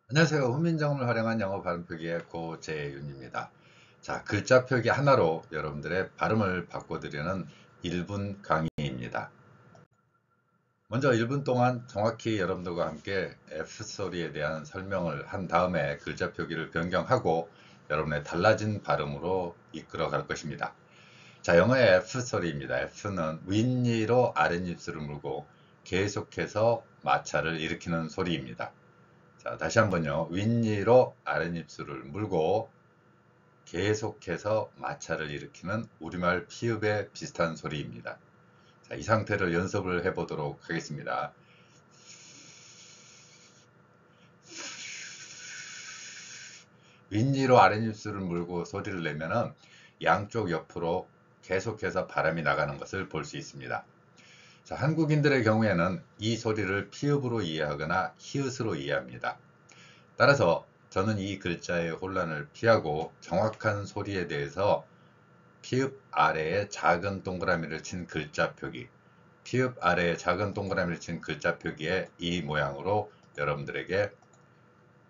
안녕하세요. 훈민정음을 활용한 영어 발음 표기의 고재윤입니다. 자, 글자 표기 하나로 여러분들의 발음을 바꿔드리는 1분 강의입니다. 먼저 1분 동안 정확히 여러분들과 함께 F소리에 대한 설명을 한 다음에 글자 표기를 변경하고 여러분의 달라진 발음으로 이끌어 갈 것입니다. 자, 영어의 F소리입니다. F는 윗니로 아랫입술을 물고 계속해서 마찰을 일으키는 소리입니다. 자, 다시 한번요. 윗니로 아랫입술을 물고 계속해서 마찰을 일으키는 우리말 피읍의 비슷한 소리입니다. 자, 이 상태를 연습을 해보도록 하겠습니다. 윗니로 아랫입술을 물고 소리를 내면은 양쪽 옆으로 계속해서 바람이 나가는 것을 볼 수 있습니다. 자, 한국인들의 경우에는 이 소리를 피읍으로 이해하거나 히읗으로 이해합니다. 따라서 저는 이 글자의 혼란을 피하고 정확한 소리에 대해서 피읍 아래에 작은 동그라미를 친 글자 표기, 피읍 아래에 작은 동그라미를 친 글자 표기의 이 모양으로 여러분들에게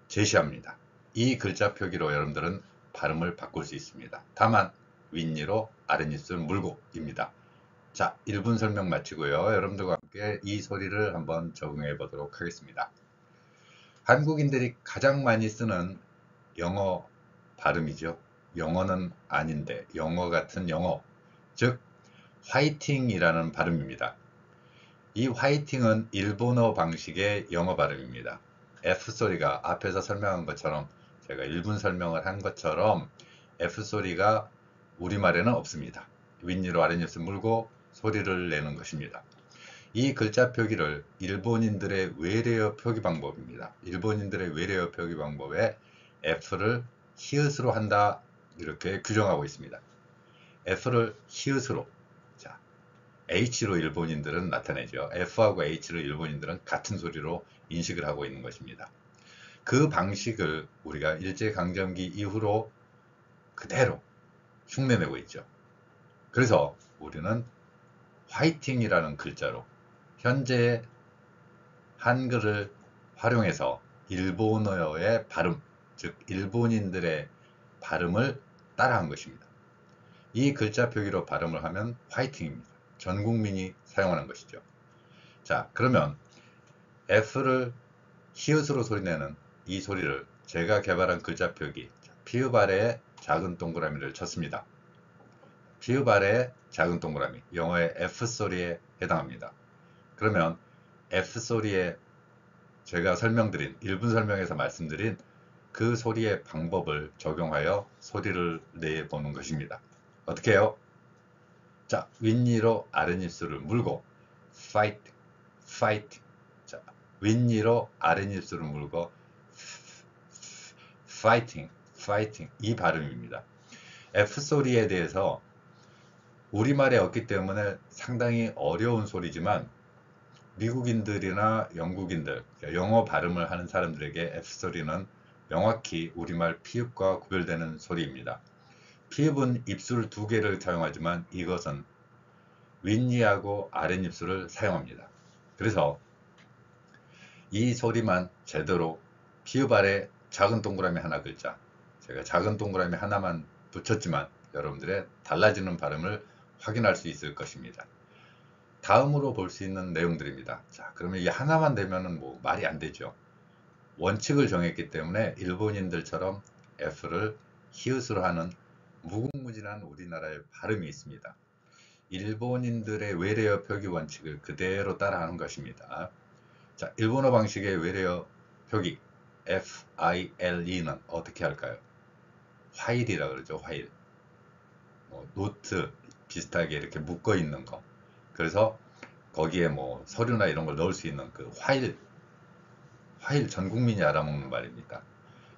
제시합니다. 이 글자 표기로 여러분들은 발음을 바꿀 수 있습니다. 다만 윗니로 아랫입술 물고입니다. 자, 1분 설명 마치고요. 여러분들과 함께 이 소리를 한번 적응해 보도록 하겠습니다. 한국인들이 가장 많이 쓰는 영어 발음이죠. 영어는 아닌데 영어 같은 영어, 즉 화이팅이라는 발음입니다. 이 화이팅은 일본어 방식의 영어 발음입니다. F소리가 앞에서 설명한 것처럼, 제가 1분 설명을 한 것처럼 F소리가 우리말에는 없습니다. 윗니로 아랫입술 물고 소리를 내는 것입니다. 이 글자 표기를 일본인들의 외래어 표기 방법입니다. 일본인들의 외래어 표기 방법에 F를 히읗으로 한다, 이렇게 규정하고 있습니다. F를 히읗으로, 자, H로 일본인들은 나타내죠. F하고 H로 일본인들은 같은 소리로 인식을 하고 있는 것입니다. 그 방식을 우리가 일제강점기 이후로 그대로 흉내내고 있죠. 그래서 우리는 화이팅이라는 글자로 현재의 한글을 활용해서 일본어의 발음, 즉 일본인들의 발음을 따라한 것입니다. 이 글자 표기로 발음을 하면 화이팅입니다. 전 국민이 사용하는 것이죠. 자, 그러면 F를 히읗으로 소리내는 이 소리를 제가 개발한 글자 표기, 피읍 아래에 작은 동그라미를 쳤습니다. 피읍 아래에 작은 동그라미, 영어의 F소리에 해당합니다. 그러면 F소리에 제가 설명드린, 1분 설명에서 말씀드린 그 소리의 방법을 적용하여 소리를 내보는 것입니다. 어떻게 해요? 자, 윗니로 아랫입술을 물고 fight, fight. 자, 윗니로 아랫입술을 물고 fighting, fighting. 이 발음입니다. F소리에 대해서 우리말에 없기 때문에 상당히 어려운 소리지만 미국인들이나 영국인들, 영어 발음을 하는 사람들에게 F소리는 명확히 우리말 피읍과 구별되는 소리입니다. 피읍은 입술 두 개를 사용하지만 이것은 윗니하고 아랫입술을 사용합니다. 그래서 이 소리만 제대로 피읍 아래 작은 동그라미 하나 글자, 제가 작은 동그라미 하나만 붙였지만 여러분들의 달라지는 발음을 확인할 수 있을 것입니다. 다음으로 볼 수 있는 내용들입니다. 자, 그러면 이 하나만 되면은 뭐 말이 안 되죠. 원칙을 정했기 때문에 일본인들처럼 F를 히읗으로 하는 무궁무진한 우리나라의 발음이 있습니다. 일본인들의 외래어 표기 원칙을 그대로 따라하는 것입니다. 자, 일본어 방식의 외래어 표기 File는 어떻게 할까요? 화일이라 그러죠. 화일. 노트 비슷하게 이렇게 묶어 있는 거. 그래서 거기에 뭐 서류나 이런 걸 넣을 수 있는 그 화일 전 국민이 알아먹는 말입니다.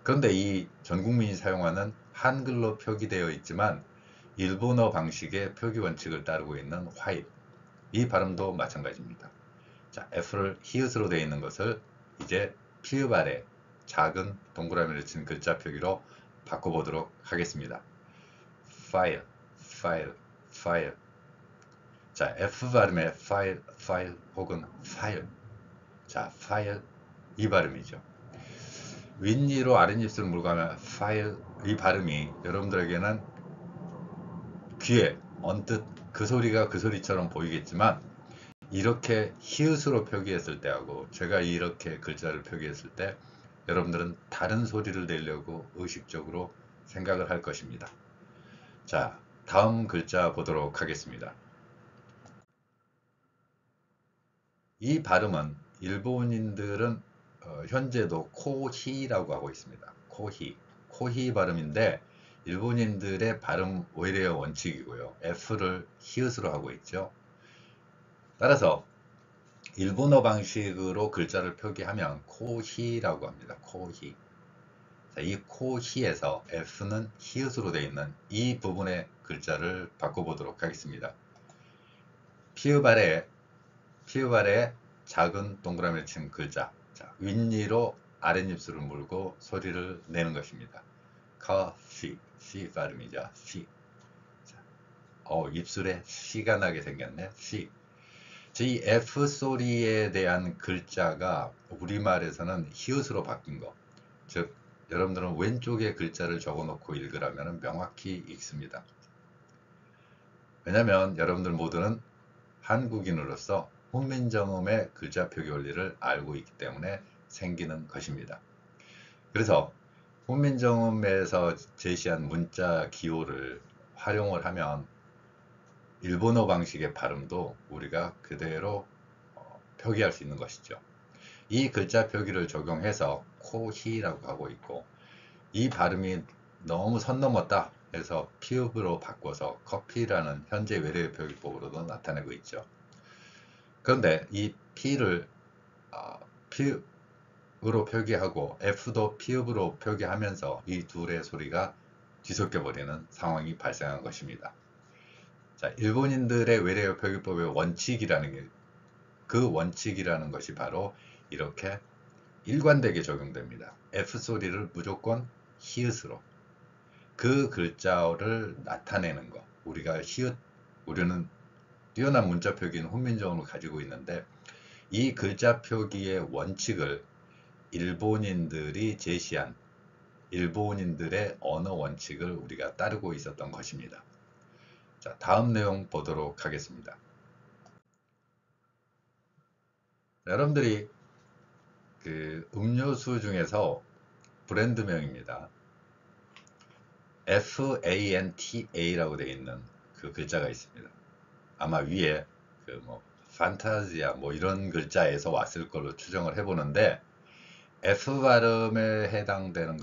그런데 이 전 국민이 사용하는 한글로 표기되어 있지만 일본어 방식의 표기 원칙을 따르고 있는 화일, 이 발음도 마찬가지입니다. 자, F를 히읗으로 되어 있는 것을 이제 피읍 아래 작은 동그라미를 친 글자 표기로 바꿔보도록 하겠습니다. 파일, 파일, 파일. 자, F 발음의 파일, 파일 혹은 파일. 자, 파일, 이 발음이죠. 윗니로 아랫입술을 물고 하면 파일, 이 발음이 여러분들에게는 귀에 언뜻 그 소리가 그 소리처럼 보이겠지만, 이렇게 히읗으로 표기했을 때하고 제가 이렇게 글자를 표기했을 때 여러분들은 다른 소리를 내려고 의식적으로 생각을 할 것입니다. 자, 다음 글자 보도록 하겠습니다. 이 발음은 일본인들은 현재도 코히라고 하고 있습니다. 코히 발음인데 일본인들의 발음 외래어 원칙이고요. F를 히읗으로 하고 있죠. 따라서 일본어 방식으로 글자를 표기하면 코히라고 합니다. 코히. 자, 이 코히에서 F는 히읗으로 되어 있는 이 부분의 글자를 바꿔보도록 하겠습니다. 피읍 아래에 작은 동그라미를 친 글자. 자, 윗니로 아랫입술을 물고 소리를 내는 것입니다. 커피, 시 발음이죠. 시. 자, 입술에 시가 나게 생겼네. 시. 이 F 소리에 대한 글자가 우리말에서는 히읗으로 바뀐 거. 즉, 여러분들은 왼쪽에 글자를 적어놓고 읽으라면 명확히 읽습니다. 왜냐하면 여러분들 모두는 한국인으로서 훈민정음의 글자 표기 원리를 알고 있기 때문에 생기는 것입니다. 그래서 훈민정음에서 제시한 문자 기호를 활용을 하면 일본어 방식의 발음도 우리가 그대로 표기할 수 있는 것이죠. 이 글자 표기를 적용해서 코히라고 하고 있고, 이 발음이 너무 선 넘었다 해서 피읍으로 바꿔서 커피라는 현재 외래어 표기법으로도 나타내고 있죠. 그런데 이 P를 피읍으로 표기하고 F도 피읍으로 표기하면서 이 둘의 소리가 뒤섞여 버리는 상황이 발생한 것입니다. 자, 일본인들의 외래어 표기법의 원칙이라는 것이 바로 이렇게 일관되게 적용됩니다. F 소리를 무조건 히읗으로 그 글자를 나타내는 것. 우리는 뛰어난 문자 표기는 훈민정음을 가지고 있는데, 이 글자 표기의 원칙을 일본인들이 제시한 일본인들의 언어 원칙을 우리가 따르고 있었던 것입니다. 자, 다음 내용 보도록 하겠습니다. 여러분들이 그 음료수 중에서 브랜드명입니다. FANTA라고 되어 있는 그 글자가 있습니다. 아마 위에 판타지아 이런 글자에서 왔을 걸로 추정을 해보는데, F 발음에 해당되는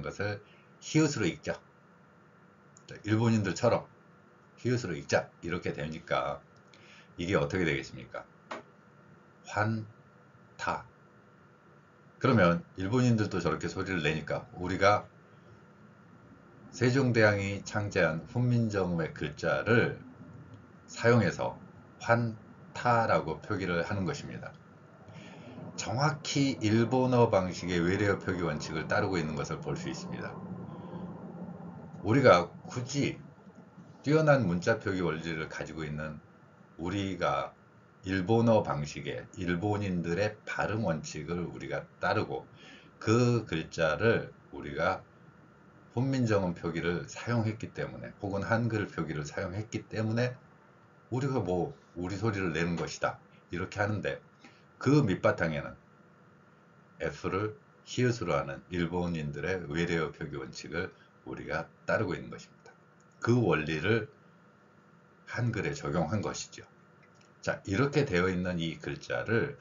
것을 히읗으로 읽죠. 일본인들처럼 히읗으로 읽자 이렇게 되니까 이게 어떻게 되겠습니까? 환타. 그러면 일본인들도 저렇게 소리를 내니까 우리가 세종대왕이 창제한 훈민정음의 글자를 사용해서 환타라고 표기를 하는 것입니다. 정확히 일본어 방식의 외래어 표기 원칙을 따르고 있는 것을 볼 수 있습니다. 우리가 굳이 뛰어난 문자 표기 원리를 가지고 있는 우리가 일본어 방식의 일본인들의 발음 원칙을 우리가 따르고 그 글자를 우리가 훈민정음 표기를 사용했기 때문에, 혹은 한글 표기를 사용했기 때문에 우리가 우리 소리를 내는 것이다 이렇게 하는데, 그 밑바탕에는 F를 히읗으로 하는 일본인들의 외래어 표기 원칙을 우리가 따르고 있는 것입니다. 그 원리를 한글에 적용한 것이죠. 자, 이렇게 되어 있는 이 글자를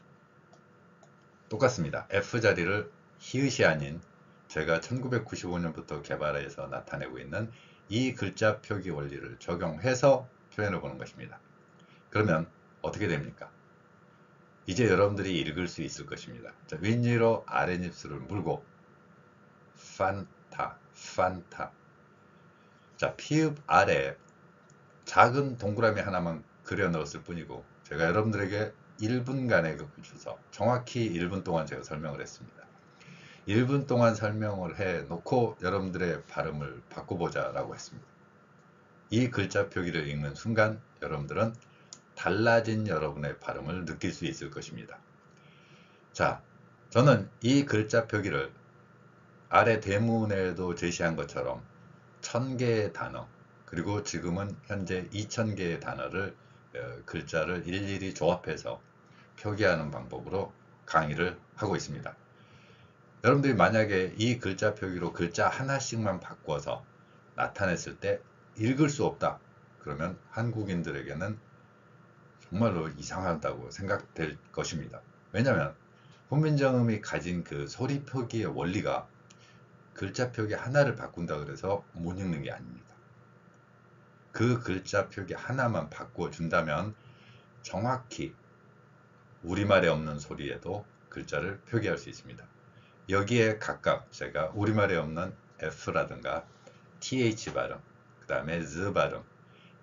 똑같습니다. F 자리를 히읗이 아닌 제가 1995년부터 개발해서 나타내고 있는 이 글자 표기 원리를 적용해서 표현해 보는 것입니다. 그러면 어떻게 됩니까? 이제 여러분들이 읽을 수 있을 것입니다. 자, 윗니로 아랫입술을 물고 판타. 자, 피읍 아래 작은 동그라미 하나만 그려 넣었을 뿐이고, 제가 여러분들에게 1분간에 걸쳐서 정확히 1분 동안 제가 설명을 했습니다. 1분 동안 설명을 해 놓고 여러분들의 발음을 바꿔보자 라고 했습니다. 이 글자 표기를 읽는 순간 여러분들은 달라진 여러분의 발음을 느낄 수 있을 것입니다. 자, 저는 이 글자 표기를 아래 대문에도 제시한 것처럼 1000개의 단어, 그리고 지금은 현재 2000개의 단어를 글자를 일일이 조합해서 표기하는 방법으로 강의를 하고 있습니다. 여러분들이 만약에 이 글자 표기로 글자 하나씩만 바꿔서 나타냈을 때 읽을 수 없다, 그러면 한국인들에게는 정말로 이상하다고 생각될 것입니다. 왜냐하면 훈민정음이 가진 그 소리 표기의 원리가 글자 표기 하나를 바꾼다 그래서 못 읽는 게 아닙니다. 그 글자 표기 하나만 바꿔준다면 정확히 우리말에 없는 소리에도 글자를 표기할 수 있습니다. 여기에 각각 제가 우리말에 없는 F라든가 TH 발음, 그 다음에 Z 발음,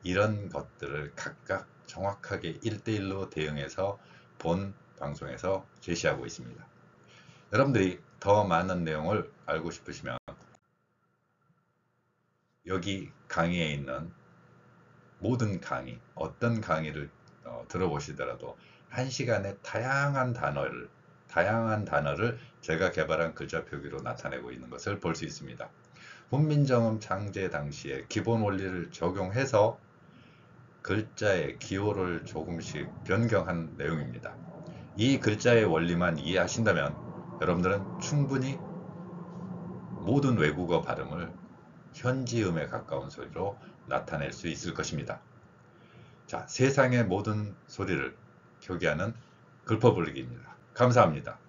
이런 것들을 각각 정확하게 1대1로 대응해서 본 방송에서 제시하고 있습니다. 여러분들이 더 많은 내용을 알고 싶으시면 여기 강의에 있는 모든 강의, 어떤 강의를 들어보시더라도 1시간에 다양한 단어를 제가 개발한 글자 표기로 나타내고 있는 것을 볼 수 있습니다. 훈민정음 창제 당시에 기본 원리를 적용해서 글자의 기호를 조금씩 변경한 내용입니다. 이 글자의 원리만 이해하신다면 여러분들은 충분히 모든 외국어 발음을 현지음에 가까운 소리로 나타낼 수 있을 것입니다. 자, 세상의 모든 소리를 표기하는 글퍼블릭입니다. 감사합니다.